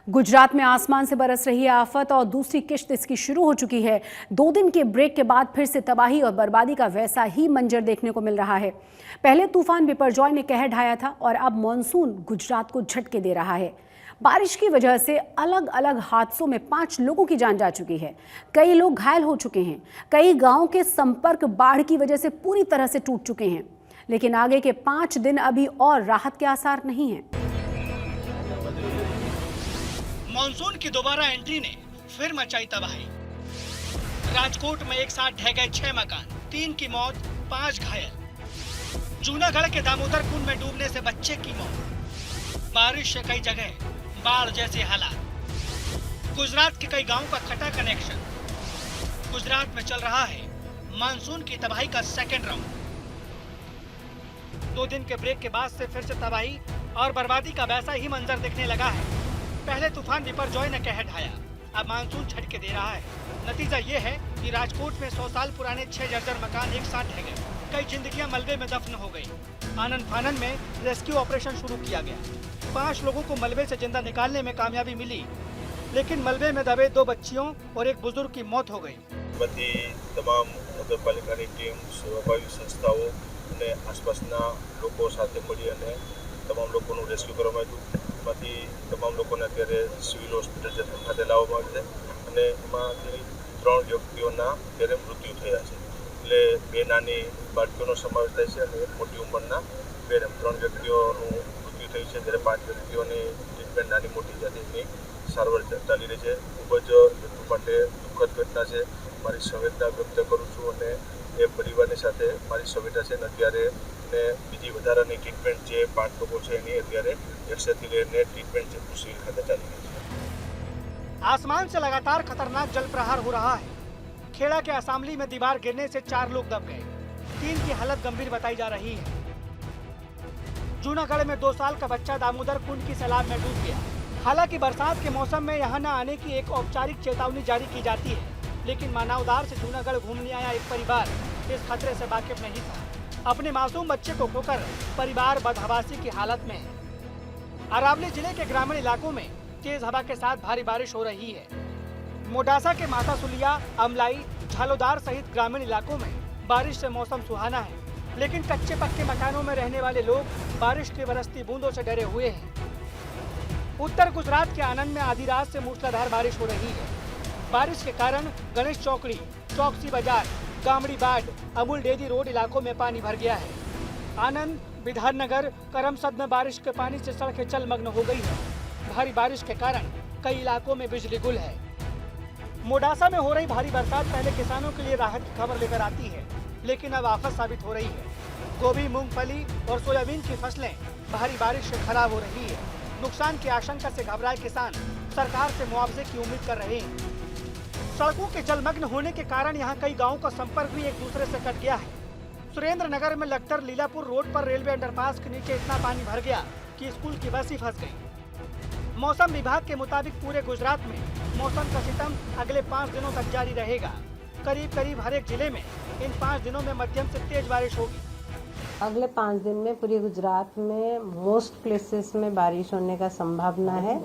गुजरात में आसमान से बरस रही है आफत और दूसरी किश्त इसकी शुरू हो चुकी है। 2 दिन के ब्रेक के बाद फिर से तबाही और बर्बादी का वैसा ही मंजर देखने को मिल रहा है। पहले तूफान बिपरजॉय ने कहर ढाया था और अब मॉनसून गुजरात को झटके दे रहा है। बारिश की वजह से अलग अलग हादसों में 5 लोगों की जान जा चुकी है। कई लोग घायल हो चुके हैं। कई गांवों के संपर्क बाढ़ की वजह से पूरी तरह से टूट चुके हैं। लेकिन आगे के 5 दिन अभी और राहत के आसार नहीं हैं। मॉनसून की दोबारा एंट्री ने फिर मचाई तबाही। राजकोट में एक साथ ढह गए 6 मकान, 3 की मौत, 5 घायल। जूनागढ़ के दामोदर कुंड में डूबने से बच्चे की मौत। बारिश से कई जगह बाढ़ जैसे हालात। गुजरात के कई गांवों का कटा कनेक्शन। गुजरात में चल रहा है मानसून की तबाही का सेकेंड राउंड। 2 दिन के ब्रेक के बाद से फिर से तबाही और बर्बादी का वैसा ही मंजर दिखने लगा है। पहले तूफान बिपरजॉय ने कहर ढाया, अब मानसून झटके दे रहा है। नतीजा ये है कि राजकोट में 100 साल पुराने 6 जर्जर मकान एक साथ ढह गए। कई जिंदगियां मलबे में दफन हो गई। आनन फानन में रेस्क्यू ऑपरेशन शुरू किया गया। 5 लोगों को मलबे से जिंदा निकालने में कामयाबी मिली, लेकिन मलबे में दबे 2 बच्चियों और एक बुजुर्ग की मौत हो गई। તમામ નગરપાલિકાની ટીમ, સેવાભાવી સંસ્થાઓ અને આસપાસના લોકો સાથે મળી અને તમામ લોકોનું રેસ્ક્યુ કરવામાં આવ્યું. એમાંથી તમામ લોકોને અત્યારે સિવિલ હોસ્પિટલ ખાતે લાવવામાં આવ્યા છે અને એમાંથી 3 વ્યક્તિઓના અત્યારે મૃત્યુ થયા છે. એટલે 2 નાની બાળકીઓનો સમાવેશ થાય છે અને એક મોટી ઉંમરના 3 વ્યક્તિઓનું મૃત્યુ થયું છે, જ્યારે 5 વ્યક્તિઓની ટ્રીટમેન્ટ નાની મોટી જાતિની સારવાર ચાલી રહી છે. ખૂબ જ હેતુ માટે દુઃખદ ઘટના છે. મારી સંવેદના વ્યક્ત કરું છું અને એ પરિવારની સાથે મારી સંવેદના છે. અત્યારે ને બીજી વધારાની ટ્રીટમેન્ટ જે 5 લોકો છે એની અત્યારે એક્સરેથી લઈને ટ્રીટમેન્ટ જે સિવિલ ખાતે ચાલી રહી છે. आसमान से लगातार खतरनाक जल प्रहार हो रहा है। खेड़ा के असामली में दीवार गिरने से 4 लोग दब गए। 3 की हालत गंभीर बताई जा रही है। जूनागढ़ में 2 साल का बच्चा दामोदर कुंड की सैलाब में डूब गया। हालांकि बरसात के मौसम में यहाँ न आने की एक औपचारिक चेतावनी जारी की जाती है, लेकिन मानवदार से जूनागढ़ घूमने आया एक परिवार इस खतरे से वाकिफ नहीं था। अपने मासूम बच्चे को खोकर परिवार बदहवासी की हालत में है। अरावली जिले के ग्रामीण इलाकों में तेज हवा के साथ भारी बारिश हो रही है। मोडासा के माता सुलिया, अमलाई, झालोदार सहित ग्रामीण इलाकों में बारिश से मौसम सुहाना है, लेकिन कच्चे पक्के मकानों में रहने वाले लोग बारिश की बरसती बूंदों से डरे हुए हैं। उत्तर गुजरात के आनंद में आधी रात से मूसलाधार बारिश हो रही है। बारिश के कारण गणेश चौकड़ी, चौकसी बाजार, गामड़ी बाट, अमूल डेयरी रोड इलाकों में पानी भर गया है। आनंद, विधाननगर, करमसद में बारिश के पानी से सड़कें जलमग्न हो गई है। भारी बारिश के कारण कई इलाकों में बिजली गुल है। मोडासा में हो रही भारी बरसात पहले किसानों के लिए राहत की खबर लेकर आती है, लेकिन अब आफत साबित हो रही है। गोभी, मूंगफली और सोयाबीन की फसलें भारी बारिश से खराब हो रही है। नुकसान की आशंका से घबराए किसान सरकार से मुआवजे की उम्मीद कर रहे हैं। सड़कों के जलमग्न होने के कारण यहाँ कई गांवों का संपर्क भी एक दूसरे से कट गया है। सुरेंद्र नगर में लगतर लीलापुर रोड पर रेलवे अंडरपास के नीचे इतना पानी भर गया कि स्कूल की बस ही फंस गई। मौसम विभाग के मुताबिक पूरे गुजरात में मौसम का सितम अगले 5 दिनों तक जारी रहेगा। करीब करीब हर एक जिले में इन 5 दिनों में मध्यम से तेज बारिश होगी। अगले 5 दिन में पूरे गुजरात में मोस्ट प्लेसेस में बारिश होने का संभावना है।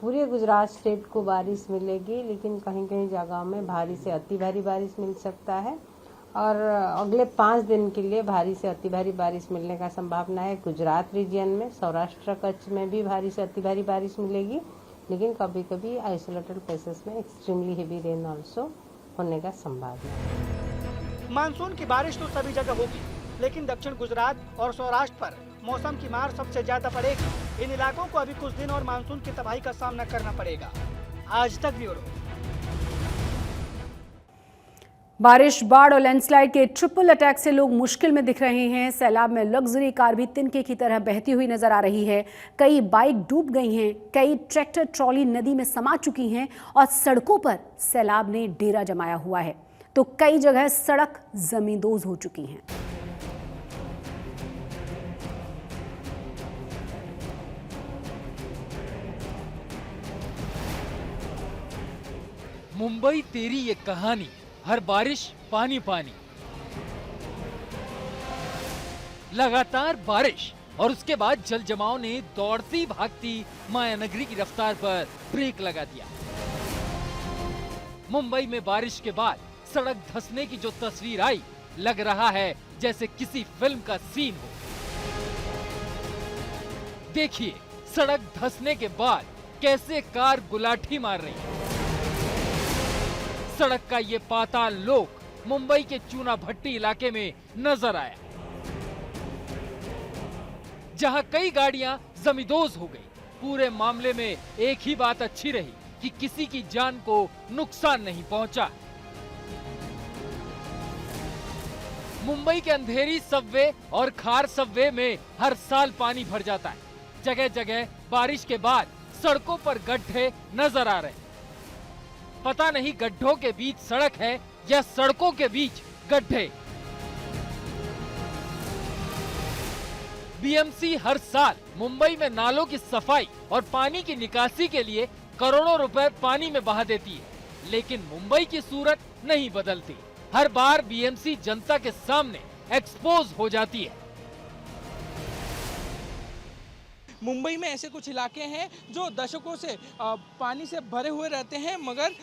पूरे गुजरात स्टेट को बारिश मिलेगी, लेकिन कहीं कहीं जगहों में भारी से अति भारी बारिश मिल सकता है और अगले 5 दिन के लिए भारी से अति भारी बारिश मिलने का संभावना है। गुजरात रीजन में, सौराष्ट्र कच्छ में भी भारी से अति भारी बारिश मिलेगी, लेकिन कभी कभी आइसोलेटेड प्लेसेस में एक्सट्रीमली हेवी रेन ऑल्सो होने का संभावना है। मानसून की बारिश तो सभी जगह होगी, लेकिन दक्षिण गुजरात और सौराष्ट्र पर मौसम की मार सबसे ज्यादा पड़ेगी। इन इलाकों को अभी कुछ दिन और मानसून की तबाही का सामना करना पड़ेगा। आज तक ब्यूरो। बारिश, बाढ़ और लैंडस्लाइड के ट्रिपल अटैक से लोग मुश्किल में दिख रहे हैं। सैलाब में लग्जरी कार भी तिनके की तरह बहती हुई नजर आ रही है। कई बाइक डूब गई हैं, कई ट्रैक्टर ट्रॉली नदी में समा चुकी हैं और सड़कों पर सैलाब ने डेरा जमाया हुआ है, तो कई जगह सड़क जमींदोज हो चुकी हैं। मुंबई तेरी ये कहानी, हर बारिश पानी पानी। लगातार बारिश और उसके बाद जल जमाव ने दौड़ती भागती मायानगरी की रफ्तार पर ब्रेक लगा दिया। मुंबई में बारिश के बाद सड़क धंसने की जो तस्वीर आई, लग रहा है जैसे किसी फिल्म का सीन हो। देखिए सड़क धंसने के बाद कैसे कार गुलाठी मार रही है। सड़क का ये पाताल लोक मुंबई के चूना भट्टी इलाके में नजर आया, जहां कई गाड़ियां जमींदोज हो गई। पूरे मामले में एक ही बात अच्छी रही कि किसी की जान को नुकसान नहीं पहुंचा। मुंबई के अंधेरी सबवे और खार सबवे में हर साल पानी भर जाता है। जगह जगह बारिश के बाद सड़कों पर गड्ढे नजर आ रहे हैं। पता नहीं गड्ढों के बीच सड़क है या सड़कों के बीच गड्ढे। बीएमसी हर साल मुंबई में नालों की सफाई और पानी की निकासी के लिए करोड़ों रुपए पानी में बहा देती है, लेकिन मुंबई की सूरत नहीं बदलती। हर बार बीएमसी जनता के सामने एक्सपोज हो जाती है। मुंबई में ऐसे कुछ इलाके हैं जो दशकों से पानी से भरे हुए रहते हैं, मगर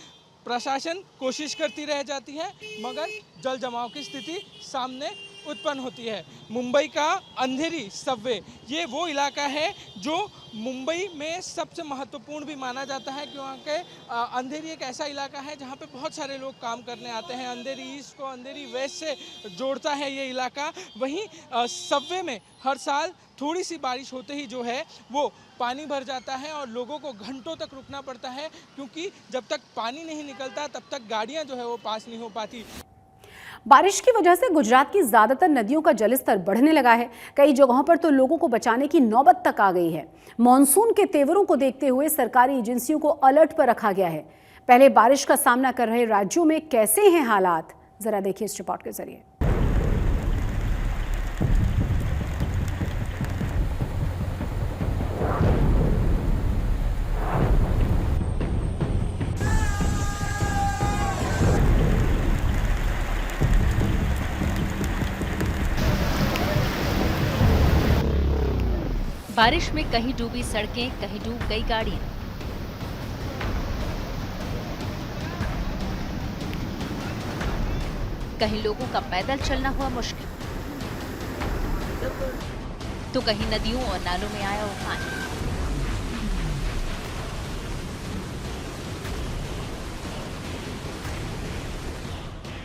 प्रशासन कोशिश करती रह जाती है, मगर जल जमाव की स्थिति सामने उत्पन्न होती है। मुंबई का अंधेरी सबवे ये वो इलाका है जो मुंबई में सबसे महत्वपूर्ण भी माना जाता है, क्योंकि अंधेरी एक ऐसा इलाका है जहाँ पे बहुत सारे लोग काम करने आते हैं। अंधेरी ईस्ट को अंधेरी वेस्ट से जोड़ता है ये इलाका। वहीं सबवे में हर साल थोड़ी सी बारिश होते ही जो है वो पानी भर जाता है और लोगों को घंटों तक रुकना पड़ता है, क्योंकि जब तक पानी नहीं निकलता तब तक गाड़ियाँ जो है वो पास नहीं हो पाती। बारिश की वजह से गुजरात की ज्यादातर नदियों का जलस्तर बढ़ने लगा है। कई जगहों पर तो लोगों को बचाने की नौबत तक आ गई है। मॉनसून के तेवरों को देखते हुए सरकारी एजेंसियों को अलर्ट पर रखा गया है। पहले बारिश का सामना कर रहे राज्यों में कैसे हैं हालात, जरा देखिए इस रिपोर्ट के जरिए। बारिश में कहीं डूबी सड़कें, कहीं डूब गई गाड़ियां। कहीं लोगों का पैदल चलना हुआ मुश्किल, तो कहीं नदियों और नालों में आया उफान।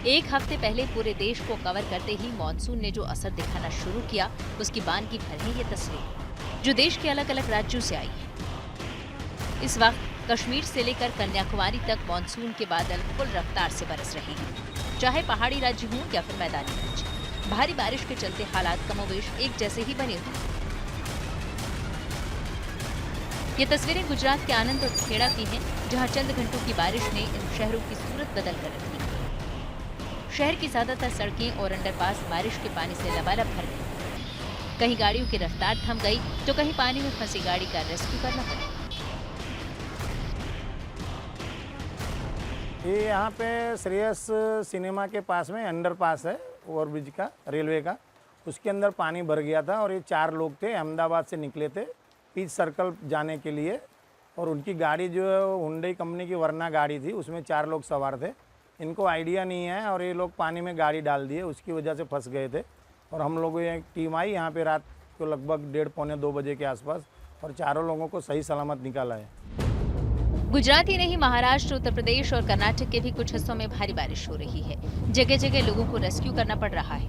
एक हफ्ते पहले पूरे देश को कवर करते ही मॉनसून ने जो असर दिखाना शुरू किया, उसकी बानगी भर है ये तस्वीर जो देश के अलग अलग राज्यों से आई है। इस वक्त कश्मीर से लेकर कन्याकुमारी तक मॉनसून के बादल फुल रफ्तार से बरस रहे हैं। चाहे पहाड़ी राज्य हों या फिर मैदानी राज्य, भारी बारिश के चलते हालात कमोबेश एक जैसे ही बने हुए हैं। ये तस्वीरें गुजरात के आनंद और खेड़ा की हैं, जहां चंद घंटों की बारिश ने इन शहरों की सूरत बदल कर रखी। शहर की ज्यादातर सड़कें और अंडरपास बारिश के पानी से लबालब भर गई। कहीं गाड़ियों की रफ्तार थम गई, तो कहीं पानी में फंसी गाड़ी का रेस्क्यू करना पड़ा। ये यहाँ पे श्रेयस सिनेमा के पास में अंडरपास है, ओवरब्रिज का, रेलवे का, उसके अंदर पानी भर गया था और ये 4 लोग थे, अहमदाबाद से निकले थे पीच सर्कल जाने के लिए, और उनकी गाड़ी जो है हुंडई कंपनी की वरना गाड़ी थी, उसमें 4 लोग सवार थे। इनको आइडिया नहीं है और ये लोग पानी में गाड़ी डाल दिए, उसकी वजह से फंस गए थे। और हम लोगों की एक टीम आई यहाँ पे रात को लगभग 1:30 पौने 2 बजे के आसपास, और 4 लोगों को सही सलामत निकाला है। गुजरात ही नहीं, महाराष्ट्र, उत्तर प्रदेश और कर्नाटक के भी कुछ हिस्सों में भारी बारिश हो रही है। जगह जगह लोगों को रेस्क्यू करना पड़ रहा है।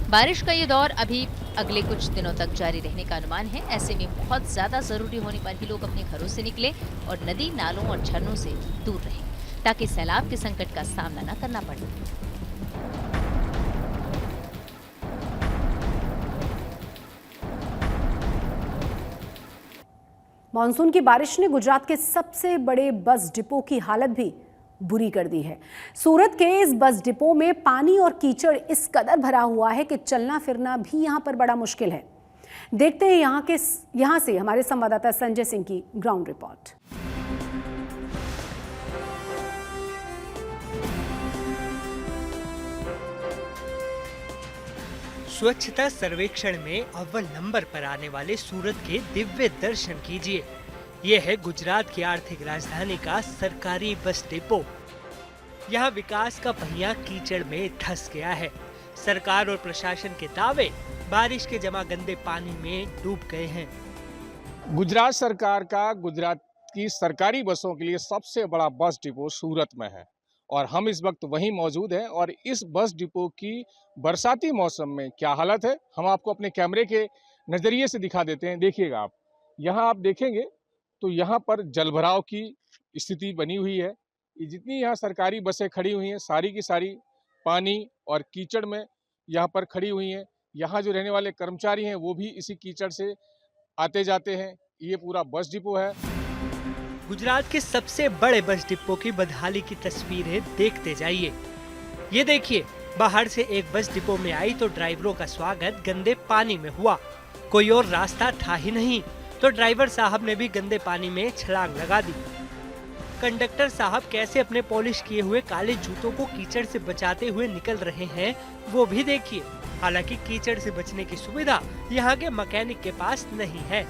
बारिश का ये दौर अभी अगले कुछ दिनों तक जारी रहने का अनुमान है। ऐसे में बहुत ज्यादा जरूरी होने पर ही लोग अपने घरों से निकले और नदी, नालों और झरनों से दूर रहें, ताकि सैलाब के संकट का सामना न करना पड़े। मॉनसून की बारिश ने गुजरात के सबसे बड़े बस डिपो की हालत भी बुरी कर दी है। सूरत के इस बस डिपो में पानी और कीचड़ इस कदर भरा हुआ है कि चलना फिरना भी यहां पर बड़ा मुश्किल है। देखते हैं यहां से हमारे संवाददाता संजय सिंह की ग्राउंड रिपोर्ट। स्वच्छता सर्वेक्षण में अव्वल नंबर पर आने वाले सूरत के दिव्य दर्शन कीजिए। ये है गुजरात की आर्थिक राजधानी का सरकारी बस डिपो। यहाँ विकास का पहिया कीचड़ में धंस गया है। सरकार और प्रशासन के दावे बारिश के जमा गंदे पानी में डूब गए हैं। गुजरात सरकार का गुजरात की सरकारी बसों के लिए सबसे बड़ा बस डिपो सूरत में है और हम इस वक्त वहीं मौजूद हैं और इस बस डिपो की बरसाती मौसम में क्या हालत है हम आपको अपने कैमरे के नज़रिए से दिखा देते हैं। देखिएगा आप, यहाँ आप देखेंगे तो यहाँ पर जलभराव की स्थिति बनी हुई है। ये जितनी यहाँ सरकारी बसें खड़ी हुई हैं सारी की सारी पानी और कीचड़ में यहाँ पर खड़ी हुई हैं। यहाँ जो रहने वाले कर्मचारी हैं वो भी इसी कीचड़ से आते जाते हैं। ये पूरा बस डिपो है। गुजरात के सबसे बड़े बस डिपो की बदहाली की तस्वीरें देखते जाइए। ये देखिए, बाहर से एक बस डिपो में आई तो ड्राइवरों का स्वागत गंदे पानी में हुआ। कोई और रास्ता था ही नहीं तो ड्राइवर साहब ने भी गंदे पानी में छलांग लगा दी। कंडक्टर साहब कैसे अपने पॉलिश किए हुए काले जूतों को कीचड़ से बचाते हुए निकल रहे हैं वो भी देखिए। हालांकि कीचड़ से बचने की सुविधा यहाँ के मैकेनिक के पास नहीं है।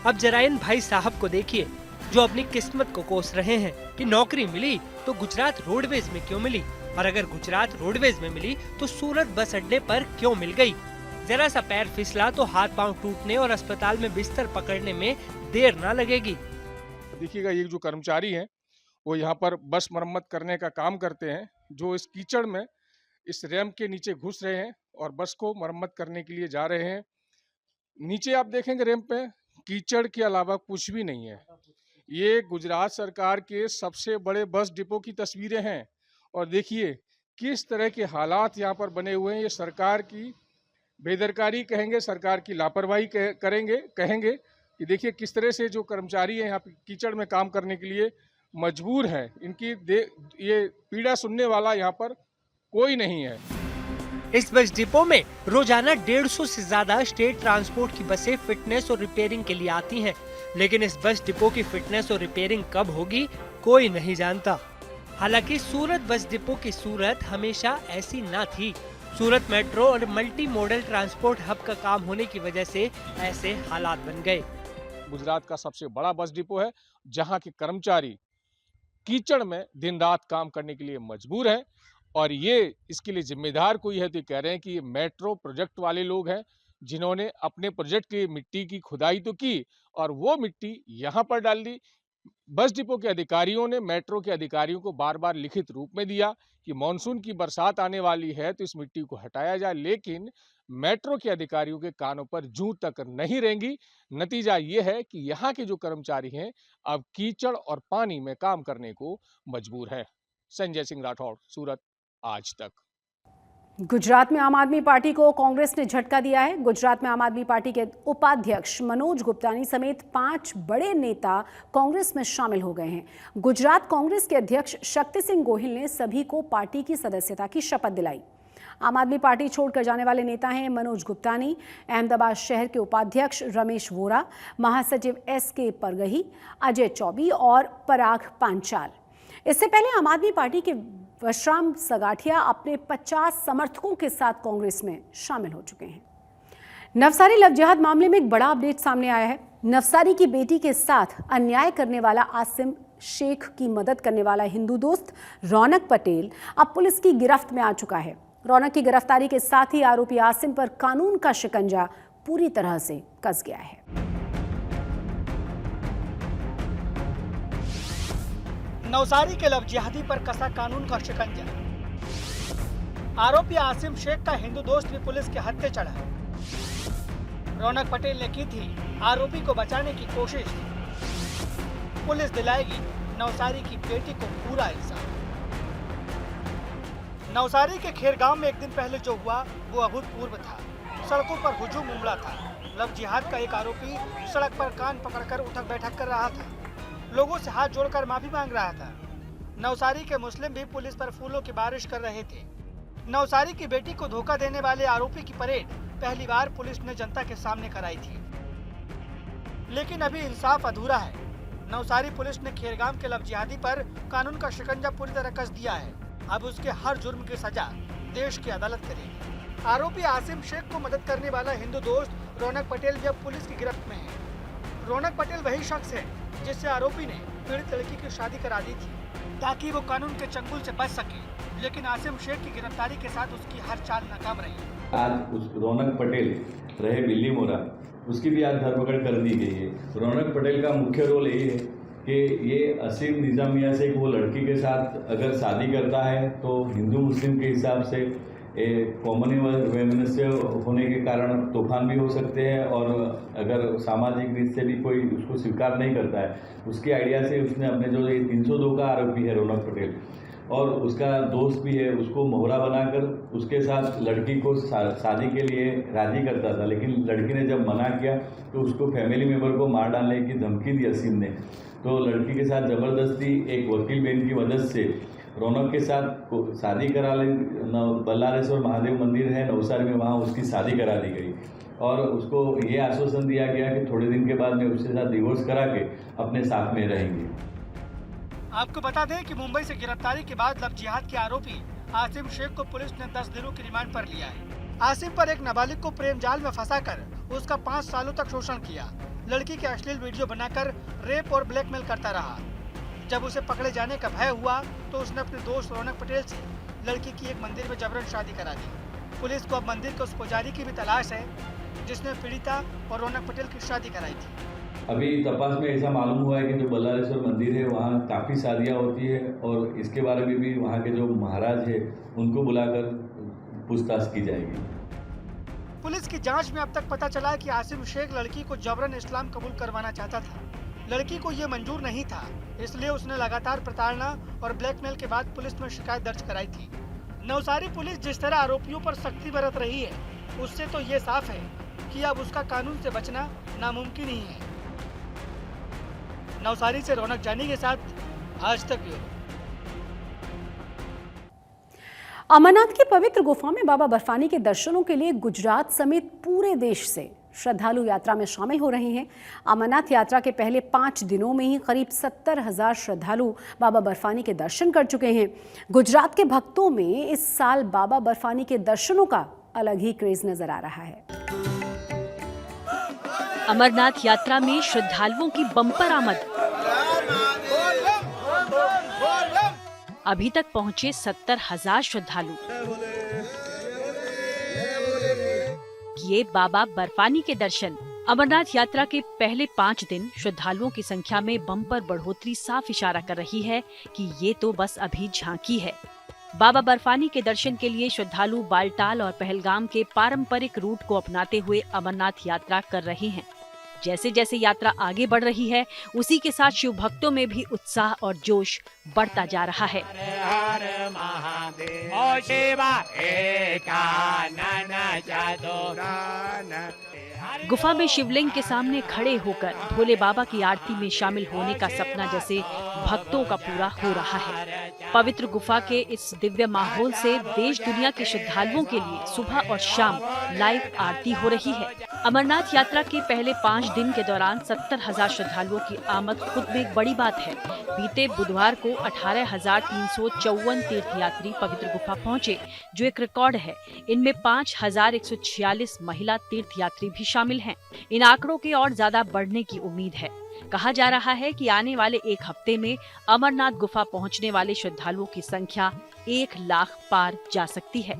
अब जरा इन भाई साहब को देखिए जो अपनी किस्मत को कोस रहे हैं कि नौकरी मिली तो गुजरात रोडवेज में क्यों मिली, और अगर गुजरात रोडवेज में मिली तो सूरत बस अड्डे पर क्यों मिल गई। जरा सा पैर फिसला तो हाथ पांव टूटने और अस्पताल में बिस्तर पकड़ने में देर ना लगेगी। देखिएगा, ये जो कर्मचारी हैं वो यहाँ पर बस मरम्मत करने का काम करते हैं, जो इस कीचड़ में इस रैंप के नीचे घुस रहे हैं और बस को मरम्मत करने के लिए जा रहे हैं। नीचे आप देखेंगे रैंप पे कीचड़ के अलावा कुछ भी नहीं है। ये गुजरात सरकार के सबसे बड़े बस डिपो की तस्वीरें हैं और देखिए किस तरह के हालात यहाँ पर बने हुए हैं। ये सरकार की बेदरकारी कहेंगे, सरकार की लापरवाही कहेंगे कि देखिए किस तरह से जो कर्मचारी हैं यहाँ पे कीचड़ में काम करने के लिए मजबूर हैं। इनकी ये पीड़ा सुनने वाला यहाँ पर कोई नहीं है। इस बस डिपो में रोजाना 150 से ज्यादा स्टेट ट्रांसपोर्ट की बसें फिटनेस और रिपेयरिंग के लिए आती हैं, लेकिन इस बस डिपो की फिटनेस और रिपेयरिंग कब होगी कोई नहीं जानता। हालांकि सूरत बस डिपो की सूरत हमेशा ऐसी ना थी। सूरत मेट्रो और मल्टी मॉडल ट्रांसपोर्ट हब का काम होने की वजह से ऐसे हालात बन गए। गुजरात का सबसे बड़ा बस डिपो है जहाँ के कर्मचारी कीचड़ में दिन रात काम करने के लिए मजबूर हैं और ये इसके लिए जिम्मेदार कोई है तो कह रहे हैं कि ये मेट्रो प्रोजेक्ट वाले लोग हैं जिन्होंने अपने प्रोजेक्ट की मिट्टी की खुदाई तो की और वो मिट्टी यहाँ पर डाल दी। बस डिपो के अधिकारियों ने मेट्रो के अधिकारियों को बार बार लिखित रूप में दिया कि मानसून की बरसात आने वाली है तो इस मिट्टी को हटाया जाए, लेकिन मेट्रो के अधिकारियों के कानों पर जूं तक नहीं रेंगी। नतीजा ये है कि यहाँ के जो कर्मचारी हैं अब कीचड़ और पानी में काम करने को मजबूर हैं। संजय सिंह राठौड़, सूरत, आज तक। गुजरात में आम आदमी पार्टी को कांग्रेस ने झटका दिया है। गुजरात में आम आदमी पार्टी के उपाध्यक्ष मनोज गुप्तानी समेत 5 बड़े नेता कांग्रेस में शामिल हो गए हैं। गुजरात कांग्रेस के अध्यक्ष शक्ति सिंह गोहिल ने सभी को पार्टी की सदस्यता की शपथ दिलाई। आम आदमी पार्टी छोड़कर जाने वाले नेता हैं मनोज गुप्तानी, अहमदाबाद शहर के उपाध्यक्ष रमेश वोरा, महासचिव SK परगही, अजय चौबी और पराग पांचाल। इससे पहले आम आदमी पार्टी के वशराम सगाठिया अपने 50 समर्थकों के साथ कांग्रेस में शामिल हो चुके हैं। नवसारी लव जिहाद मामले में एक बड़ा अपडेट सामने आया है। नवसारी की बेटी के साथ अन्याय करने वाला आसिम शेख की मदद करने वाला हिंदू दोस्त रौनक पटेल अब पुलिस की गिरफ्त में आ चुका है। रौनक की गिरफ्तारी के साथ ही आरोपी आसिम पर कानून का शिकंजा पूरी तरह से कस गया है। नवसारी के लव जिहादी पर कसा कानून का शिकंजा। आरोपी आसिम शेख का हिंदू दोस्त भी पुलिस के हत्थे चढ़ा है। रौनक पटेल ने की थी आरोपी को बचाने की कोशिश। पुलिस दिलाएगी नवसारी की बेटी को पूरा इंसाफ। नवसारी के खेरगांव में एक दिन पहले जो हुआ वो अभूतपूर्व था। सड़कों पर हुजूम उमड़ा था। लव जिहाद का एक आरोपी सड़क पर कान पकड़कर उठक बैठक कर रहा था, लोगों से हाथ जोड़कर माफी मांग रहा था। नवसारी के मुस्लिम भी पुलिस पर फूलों की बारिश कर रहे थे। नवसारी की बेटी को धोखा देने वाले आरोपी की परेड पहली बार पुलिस ने जनता के सामने कराई थी, लेकिन अभी इंसाफ अधूरा है। नवसारी पुलिस ने खेरगांव के लव जिहादी पर कानून का शिकंजा पूरी तरह कस दिया है। अब उसके हर जुर्म की सजा देश की अदालत करेगी। आरोपी आसिम शेख को मदद करने वाला हिंदू दोस्त रौनक पटेल भी अब पुलिस की गिरफ्त में है। रौनक पटेल वही शख्स है जिससे आरोपी ने पीड़ित लड़की की शादी करा दी थी ताकि वो कानून के चंगुल से बच सके, लेकिन आसिम शेख की गिरफ्तारी के साथ उसकी हर चाल नाकाम रही। आज उस रौनक पटेल रहे बिल्ली मोरा, उसकी भी आज धरपकड़ कर दी गई है। रौनक पटेल का मुख्य रोल ये है कि ये असीम निजामिया से वो लड़की के साथ अगर शादी करता है तो हिंदू मुस्लिम के हिसाब से कॉमन वैमनस्य होने के कारण तूफान भी हो सकते हैं, और अगर सामाजिक रीत से भी कोई उसको स्वीकार नहीं करता है, उसकी आइडिया से उसने अपने जो ये 302 का आरोपी है रौनक पटेल और उसका दोस्त भी है, उसको मोहरा बनाकर उसके साथ लड़की को शादी के लिए राजी करता था। लेकिन लड़की ने जब मना किया तो उसको फैमिली मेम्बर को मार डालने की धमकी दी असीम ने। तो लड़की के साथ ज़बरदस्ती एक वकील बहन की मदद से रौनक के साथ शादी करा ले। बल्लारेश्वर महादेव मंदिर है नवसारी में, वहाँ उसकी शादी करा दी गई और उसको ये आश्वासन दिया गया कि थोड़े दिन के बाद में उसके साथ डिवोर्स करा के अपने साथ में रहेंगे। आपको बता दें कि मुंबई से गिरफ्तारी के बाद लव जिहाद के आरोपी आसिम शेख को पुलिस ने 10 दिनों की रिमांड पर लिया है। आसिम पर एक नाबालिग को प्रेम जाल में फंसाकर उसका 5 सालों तक शोषण किया, लड़की के अश्लील वीडियो बनाकर रेप और ब्लैकमेल करता रहा। जब उसे पकड़े जाने का भय हुआ तो उसने अपने दोस्त रौनक पटेल से लड़की की एक मंदिर में जबरन शादी करा दी। पुलिस को अब मंदिर के उस पुजारी की भी तलाश है जिसने पीड़िता और रौनक पटेल की शादी कराई थी। अभी तपास में ऐसा मालूम हुआ है कि जो बल्लारेश्वर मंदिर है वहाँ काफ़ी शादियाँ होती है और इसके बारे में भी वहाँ के जो महाराज है उनको बुलाकर पूछताछ की जाएगी। पुलिस की जांच में अब तक पता चला है कि आसिम शेख लड़की को जबरन इस्लाम कबूल करवाना चाहता था। लड़की को ये मंजूर नहीं था, इसलिए उसने लगातार प्रताड़ना और ब्लैकमेल के बाद पुलिस में शिकायत दर्ज कराई थी। नवसारी पुलिस जिस तरह आरोपियों पर सख्ती बरत रही है उससे तो ये साफ है कि अब उसका कानून से बचना नामुमकिन ही है। नवसारी से रौनक जानी के साथ आज तक ब्यूरो। अमरनाथ की पवित्र गुफा में बाबा बर्फानी के दर्शनों के लिए गुजरात समेत पूरे देश से श्रद्धालु यात्रा में शामिल हो रहे हैं। अमरनाथ यात्रा के पहले 5 दिनों में ही करीब 70,000 श्रद्धालु बाबा बर्फानी के दर्शन कर चुके हैं। गुजरात के भक्तों में इस साल बाबा बर्फानी के दर्शनों का अलग ही क्रेज नजर आ रहा है। अमरनाथ यात्रा में श्रद्धालुओं की बम्पर आमद। अभी तक पहुंचे 70,000 श्रद्धालु। किए बाबा बर्फानी के दर्शन। अमरनाथ यात्रा के पहले 5 दिन श्रद्धालुओं की संख्या में बम्पर बढ़ोतरी साफ इशारा कर रही है कि ये तो बस अभी झांकी है। बाबा बर्फानी के दर्शन के लिए श्रद्धालु बालटाल और पहलगाम के पारंपरिक रूट को अपनाते हुए अमरनाथ यात्रा कर रहे हैं। जैसे जैसे यात्रा आगे बढ़ रही है उसी के साथ शिव भक्तों में भी उत्साह और जोश बढ़ता जा रहा है। गुफा में शिवलिंग के सामने खड़े होकर भोले बाबा की आरती में शामिल होने का सपना जैसे भक्तों का पूरा हो रहा है। पवित्र गुफा के इस दिव्य माहौल से देश दुनिया के श्रद्धालुओं के लिए सुबह और शाम लाइव आरती हो रही है। अमरनाथ यात्रा के पहले 5 दिन के दौरान 70,000 श्रद्धालुओं की आमद खुद में एक बड़ी बात है। बीते बुधवार को 18,354 तीर्थयात्री पवित्र गुफा पहुंचे, जो एक रिकॉर्ड है। इनमें 5,146 महिला तीर्थयात्री भी शामिल हैं। इन आंकड़ों के और ज्यादा बढ़ने की उम्मीद है। कहा जा रहा है कि आने वाले 1 हफ्ते में अमरनाथ गुफा पहुंचने वाले श्रद्धालुओं की संख्या 1 लाख पार जा सकती है।